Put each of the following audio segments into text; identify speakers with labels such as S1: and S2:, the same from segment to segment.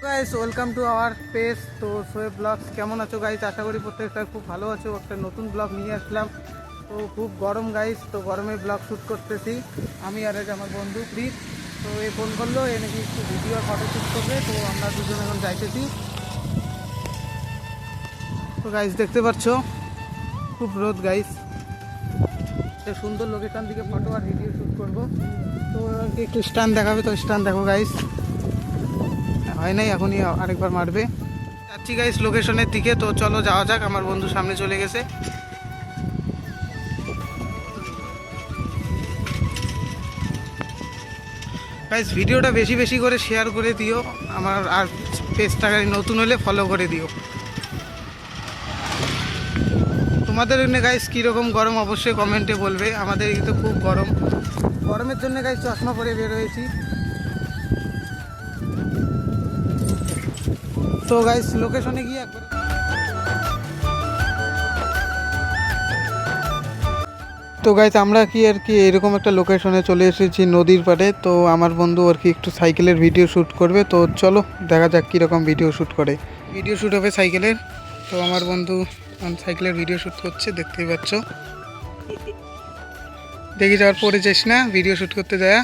S1: Guys welcome to our page. তো Shoaib blogs, কেমন আছো গাইস? আশা করি প্রত্যেকটা খুব ভালো আছো। একটা নতুন ব্লগ নিয়ে আসলাম। তো খুব গরম গাইস, তো গরমে ব্লগ শ্যুট করতেছি আমি আর এই যে আমার বন্ধু প্রীত। তো এ ফোন করলো, এ নাকি একটু ভিডিও আর ফটো শ্যুট করবে। তো আমরা দুজন এখন যাইতেছি। তো গাইস দেখতে পাচ্ছ খুব রোদ গাইস। সুন্দর লোকেশন দিকে ফটো আর ভিডিও শ্যুট করবো। তো একটু স্ট্যান্ড দেখাবে, তো স্ট্যান্ড দেখো গাইস, হয় নাই, এখনই আরেকবার মারবে। যাচ্ছি গাইস লোকেশনের দিকে, তো চলো যাওয়া যাক। আমার বন্ধু সামনে চলে গেছে। গাইস ভিডিওটা বেশি বেশি করে শেয়ার করে দিও আমার, আর পেজটা নতুন হলে ফলো করে দিও। তোমাদের এখানে গাইস কীরকম গরম অবশ্যই কমেন্টে বলবে। আমাদের এদিকে তো খুব গরম, গরমের জন্য গাইস চশমা পরে বের হয়েছি। তো গাইস লোকেশনে গিয়ে একবার, তো গাইস আমরা আর কি এরকম একটা লোকেশনে চলে এসেছি নদীর পাড়ে। তো আমার বন্ধু আর কি একটু সাইকেলের ভিডিও শ্যুট করবে। তো চলো দেখা যাক কীরকম ভিডিও শ্যুট করে। ভিডিও শ্যুট হবে সাইকেলের। তো আমার বন্ধু সাইকেলের ভিডিও শ্যুট করছে, দেখতেই পাচ্ছ। দেখি যাওয়ার পরে যাস না ভিডিও শ্যুট করতে যায়।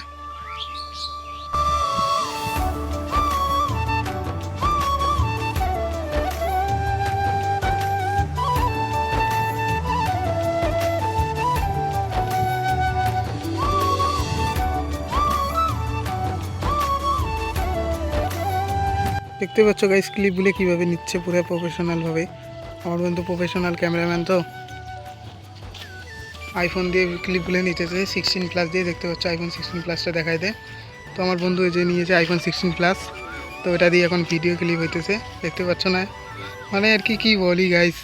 S1: দেখতে পাচ্ছ গাইস ক্লিপগুলো কীভাবে নিচ্ছে, পুরো প্রফেশনালভাবে। আমার বন্ধু প্রফেশনাল ক্যামেরাম্যান, তো আইফোন দিয়ে ক্লিপগুলো নিতেছে 16+ দিয়ে। দেখতে পাচ্ছ আইফোন 16+টা দেখায় দেয়। তো আমার বন্ধু এই যে নিয়েছে আইফোন 16+। তো এটা দিয়ে এখন ভিডিও ক্লিপ হইতেছে, দেখতে পাচ্ছ না? মানে আর কি বলি গাইস।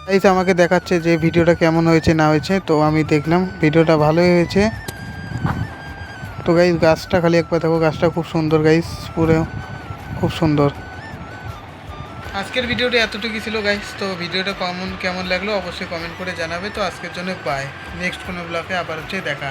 S1: গাইস আমাকে দেখাচ্ছে যে ভিডিওটা কেমন হয়েছে না হয়েছে। তো আমি দেখলাম ভিডিওটা ভালোই হয়েছে। তো গাইস গাছটা খালি একবার দেখো, গাছটা খুব সুন্দর গাইস, পুরো খুব সুন্দর। আজকের ভিডিওটা এতটুকু ছিল গাইস। তো ভিডিওটা কেমন লাগলো অবশ্যই কমেন্ট করে জানাবে। তো আজকের জন্য বাই, নেক্সট কোনো ব্লগে আবার হচ্ছে দেখা।